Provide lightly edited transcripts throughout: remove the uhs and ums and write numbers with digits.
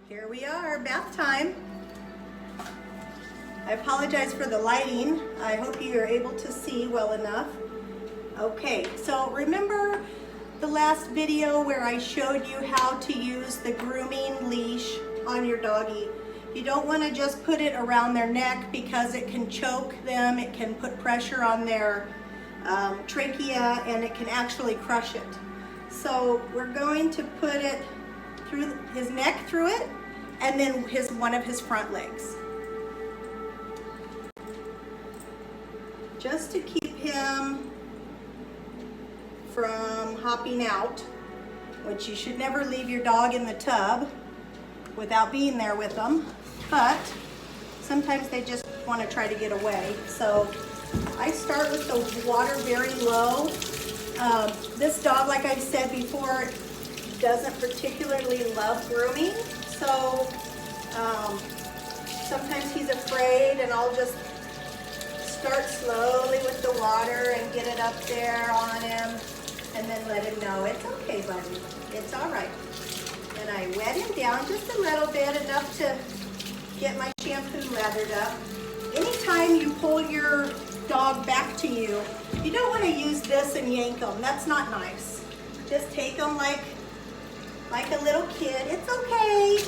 Here we are, bath time. I apologize for the lighting. I hope you are able to see well enough. Okay, so remember the last video where I showed you how to use the grooming leash on your doggy. You don't want to just put it around their neck because it can choke them, it can put pressure on their trachea, and it can actually crush it. So we're going to put it through his neck, through it, and then one of his front legs. Just to keep him from hopping out, which you should never leave your dog in the tub without being there with them, but sometimes they just want to try to get away. So I start with the water very low. This dog, like I said before, doesn't particularly love grooming, so sometimes he's afraid, and I'll just start slowly with the water and get it up there on him, and then let him know it's okay, buddy, it's all right. And I wet him down just a little bit, enough to get my shampoo lathered up. Anytime you pull your dog back to you, you don't want to use this and yank them. That's not nice. Just take them like a little kid. It's okay.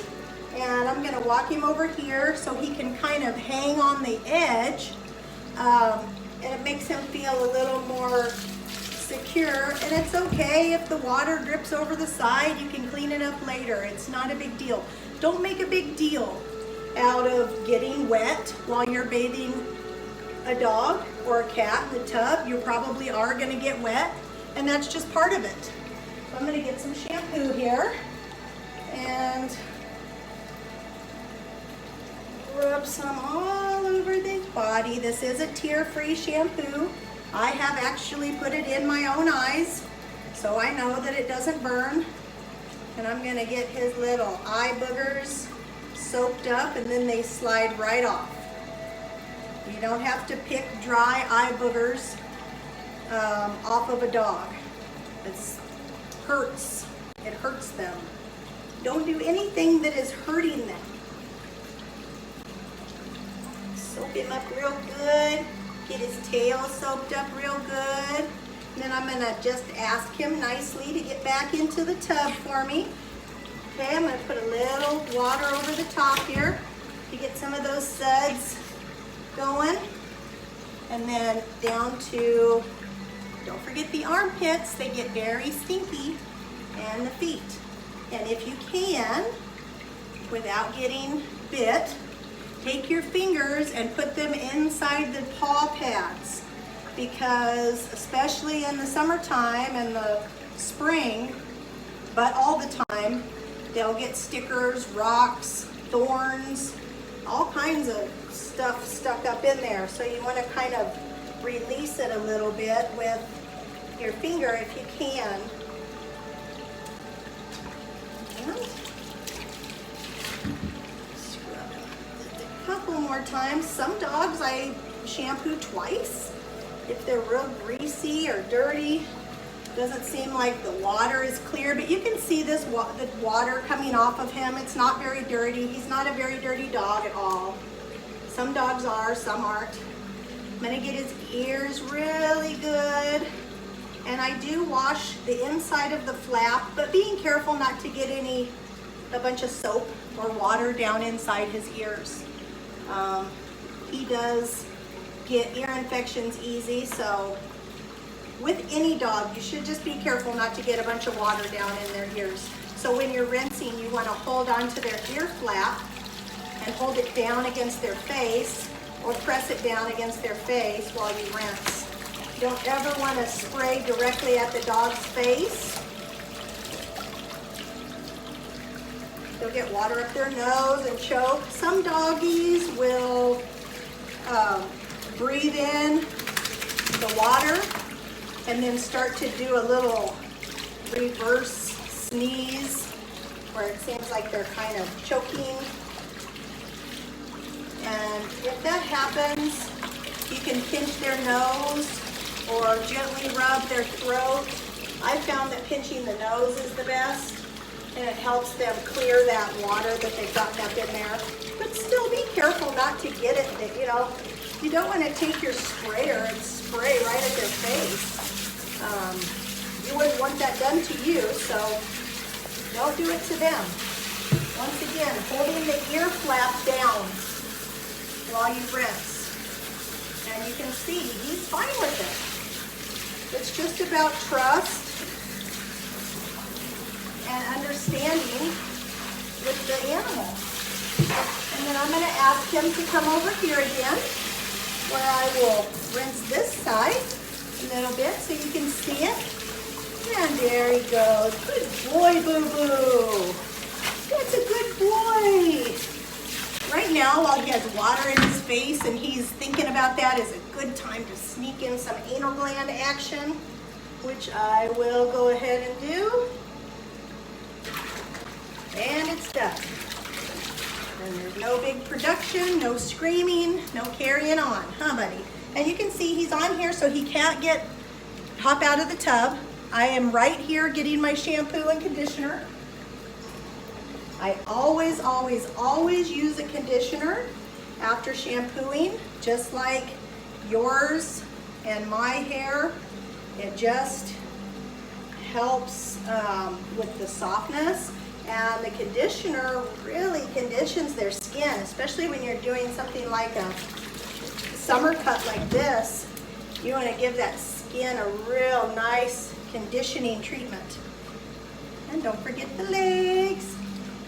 And I'm going to walk him over here so he can kind of hang on the edge. And it makes him feel a little more secure. And it's okay if the water drips over the side. You can clean it up later. It's not a big deal. Don't make a big deal out of getting wet while you're bathing a dog or a cat in the tub. You probably are going to get wet, and that's just part of it. So I'm going to get some shampoo here and rub some all over the body. This is a tear-free shampoo. I have actually put it in my own eyes, so I know that it doesn't burn. And I'm going to get his little eye boogers soaked up, and then they slide right off. You don't have to pick dry eye boogers off of a dog. It hurts. It hurts them. Don't do anything that is hurting them. Soak him up real good. Get his tail soaked up real good. And then I'm going to just ask him nicely to get back into the tub for me. Okay, I'm going to put a little water over the top here to get some of those suds going. And then down to, don't forget the armpits. They get very stinky, and the feet. And if you can, without getting bit, take your fingers and put them inside the paw pads, because especially in the summertime and the spring, but all the time, they'll get stickers, rocks, thorns, all kinds of stuff stuck up in there. So you want to kind of release it a little bit with your finger if you can. And scrub it a couple more times. Some dogs I shampoo twice if they're real greasy or dirty. Doesn't seem like the water is clear, but you can see this the water coming off of him. It's not very dirty. He's not a very dirty dog at all. Some dogs are, some aren't. I'm gonna get his ears really good. And I do wash the inside of the flap, but being careful not to get a bunch of soap or water down inside his ears. He does get ear infections easy, so with any dog, you should just be careful not to get a bunch of water down in their ears. So when you're rinsing, you want to hold onto their ear flap and hold it down against their face, or press it down against their face while you rinse. You don't ever want to spray directly at the dog's face. They'll get water up their nose and choke. Some doggies will breathe in the water and then start to do a little reverse sneeze where it seems like they're kind of choking. And if that happens, you can pinch their nose or gently rub their throat. I found that pinching the nose is the best. and it helps them clear that water that they've gotten up in there. But still be careful not to get it, you know, you don't want to take your sprayer and spray right at their face. You wouldn't want that done to you, so don't do it to them. Once again, holding the ear flap down while you rinse. And you can see he's fine with it. It's just about trust and understanding with the animal. And then I'm going to ask him to come over here again, where I will rinse this side a little bit so you can see it. And there he goes. Good boy, Boo-Boo. That's a good boy. Right now, while he has water in his face and he's thinking about that, is a good time to sneak in some anal gland action, which I will go ahead and do. And it's done. And there's no big production, no screaming, no carrying on, huh, buddy? And you can see he's on here so he can't hop out of the tub. I am right here getting my shampoo and conditioner. I always, always, always use a conditioner after shampooing, just like yours and my hair. It just helps with the softness, and the conditioner really conditions their skin, especially when you're doing something like a summer cut like this. You want to give that skin a real nice conditioning treatment. And don't forget the legs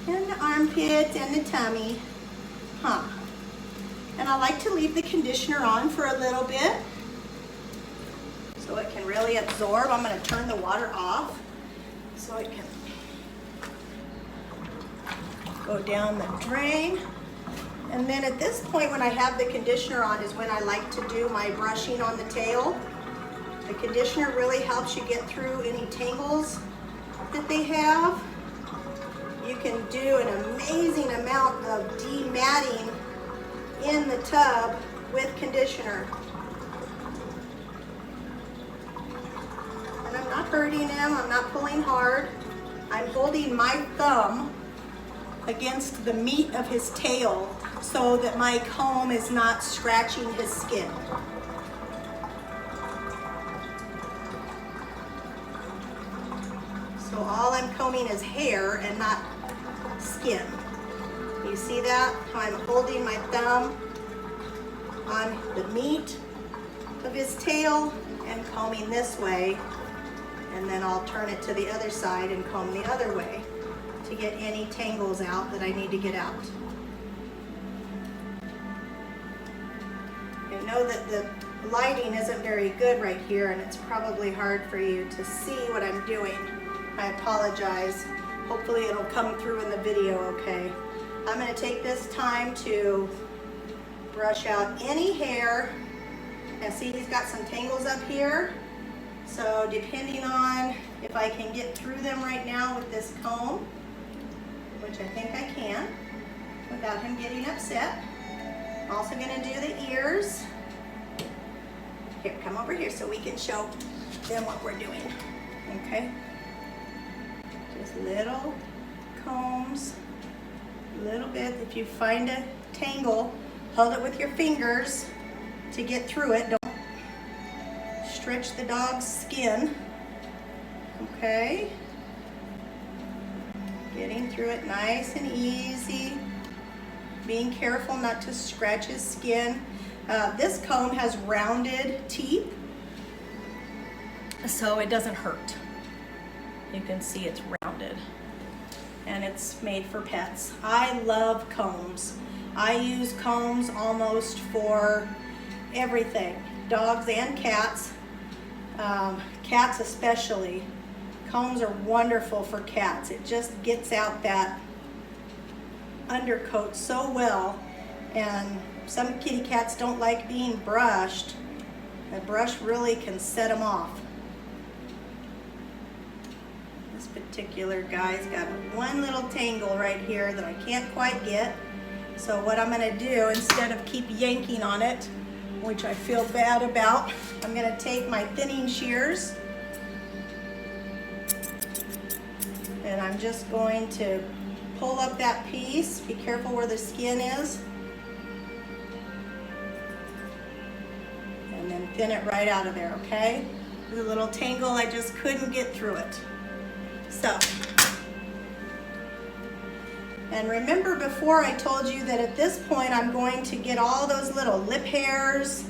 and the armpits and the tummy. And I like to leave the conditioner on for a little bit so it can really absorb. I'm going to turn the water off so it can go down the drain. And then at this point, when I have the conditioner on, is when I like to do my brushing on the tail. The conditioner really helps you get through any tangles that they have. You can do an amazing amount of dematting in the tub with conditioner. And I'm not hurting him, I'm not pulling hard. I'm holding my thumb against the meat of his tail so that my comb is not scratching his skin. So all I'm combing is hair and not skin. You see that? How I'm holding my thumb on the meat of his tail and combing this way, and then I'll turn it to the other side and comb the other way to get any tangles out that I need to get out. I know that the lighting isn't very good right here, and it's probably hard for you to see what I'm doing. I apologize. Hopefully it'll come through in the video okay. I'm going to take this time to brush out any hair. And see, he's got some tangles up here. So depending on if I can get through them right now with this comb, which I think I can, without him getting upset. I'm also going to do the ears. Here, come over here so we can show them what we're doing. Okay? Just little combs, a little bit. If you find a tangle, hold it with your fingers to get through it. Don't stretch the dog's skin. Okay? Getting through it nice and easy. Being careful not to scratch his skin. This comb has rounded teeth, so it doesn't hurt. You can see it's rounded, and it's made for pets. I love combs. I use combs almost for everything, dogs and cats. Cats especially. Combs are wonderful for cats. It just gets out that undercoat so well, and some kitty cats don't like being brushed. The brush really can set them off. This particular guy's got one little tangle right here that I can't quite get. So what I'm going to do, instead of keep yanking on it, which I feel bad about, I'm going to take my thinning shears And I'm just going to pull up that piece. Be careful where the skin is. And then thin it right out of there, okay? There's a little tangle, I just couldn't get through it. So, and remember before I told you that at this point I'm going to get all those little lip hairs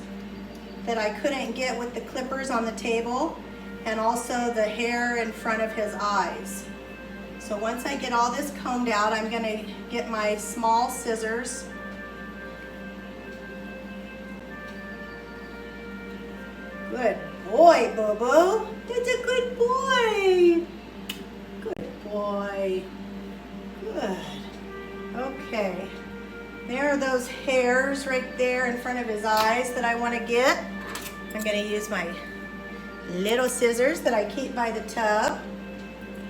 that I couldn't get with the clippers on the table, and also the hair in front of his eyes. So once I get all this combed out, I'm gonna get my small scissors. Good boy, Boo-Boo. That's a good boy. Good boy. Good. Okay. There are those hairs right there in front of his eyes that I want to get. I'm going to use my little scissors that I keep by the tub.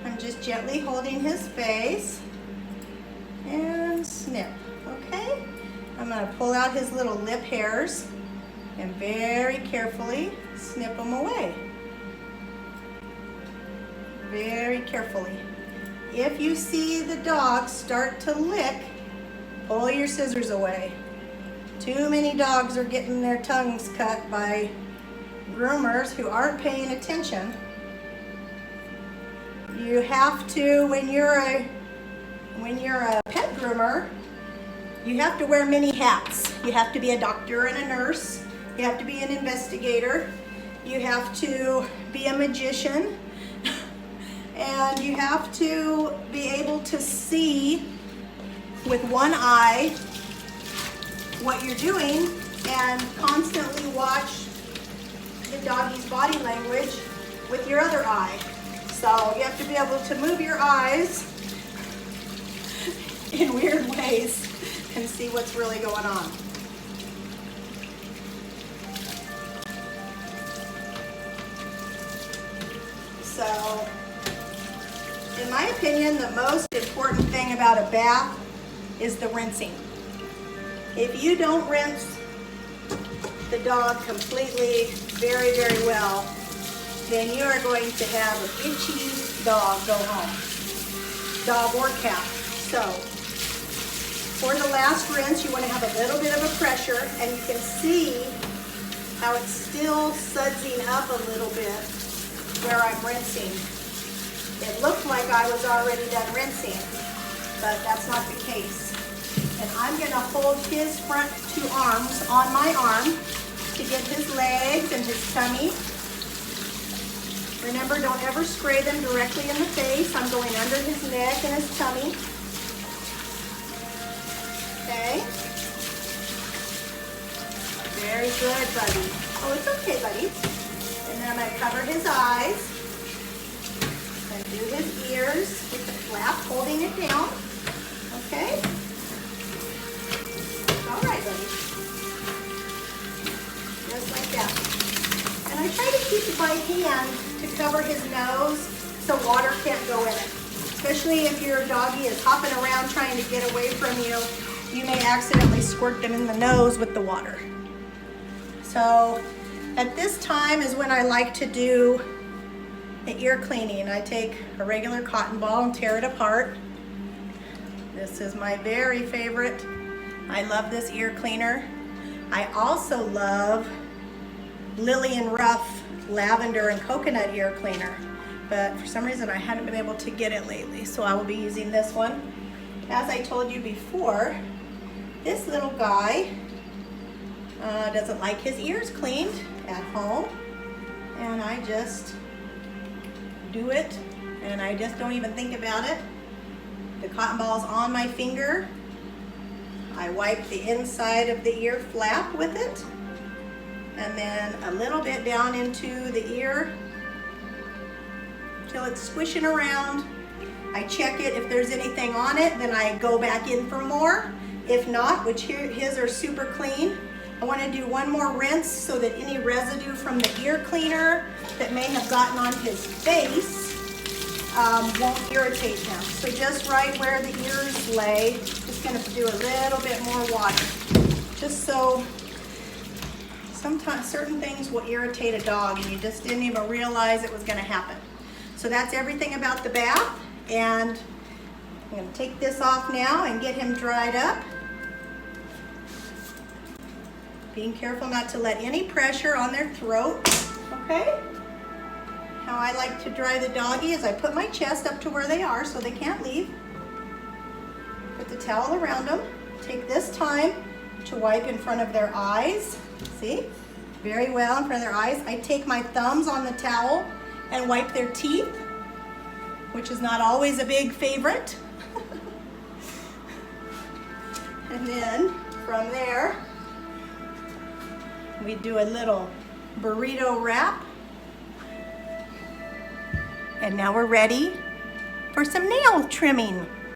I'm just gently holding his face and snip, okay? I'm going to pull out his little lip hairs and very carefully snip them away. Very carefully. If you see the dog start to lick, pull your scissors away. Too many dogs are getting their tongues cut by groomers who aren't paying attention. You have to, when you're a pet groomer, you have to wear many hats. You have to be a doctor and a nurse. You have to be an investigator. You have to be a magician. And you have to be able to see with one eye what you're doing and constantly watch the doggy's body language with your other eye. So you have to be able to move your eyes in weird ways and see what's really going on. So, in my opinion, the most important thing about a bath is the rinsing. If you don't rinse the dog completely, very, very well, then you are going to have a itchy dog go home. Dog or cat. So, for the last rinse, you want to have a little bit of a pressure, and you can see how it's still sudsing up a little bit where I'm rinsing. It looked like I was already done rinsing, but that's not the case. And I'm going to hold his front two arms on my arm to get his legs and his tummy. Remember, don't ever spray them directly in the face. I'm going under his neck and his tummy. Okay. Very good, buddy. Oh, it's okay, buddy. And then I'm going to cover his eyes. And do his ears with the flap, holding it down. Okay? All right, buddy. Just like that. And I try to keep my hand to cover his nose so water can't go in it. Especially if your doggy is hopping around trying to get away from you, you may accidentally squirt them in the nose with the water. So at this time is when I like to do the ear cleaning. I take a regular cotton ball and tear it apart. This is my very favorite. I love this ear cleaner. I also love Lily and Ruff lavender and coconut ear cleaner, but for some reason I haven't been able to get it lately, so I will be using this one. As I told you before, this little guy doesn't like his ears cleaned at home, and I just do it, and I just don't even think about it. The cotton ball's on my finger. I wipe the inside of the ear flap with it, and then a little bit down into the ear till it's squishing around. I check it. If there's anything on it, then I go back in for more. If not, which his are super clean, I want to do one more rinse so that any residue from the ear cleaner that may have gotten on his face won't irritate him. So just right where the ears lay, just going to do a little bit more water. Just so sometimes certain things will irritate a dog and you just didn't even realize it was going to happen. So that's everything about the bath. And I'm going to take this off now and get him dried up. Being careful not to let any pressure on their throat, okay? How I like to dry the doggy is I put my chest up to where they are so they can't leave. Put the towel around them. Take this time to wipe in front of their eyes. See? Very well in front of their eyes. I take my thumbs on the towel and wipe their teeth, which is not always a big favorite. And then from there, we do a little burrito wrap. And now we're ready for some nail trimming.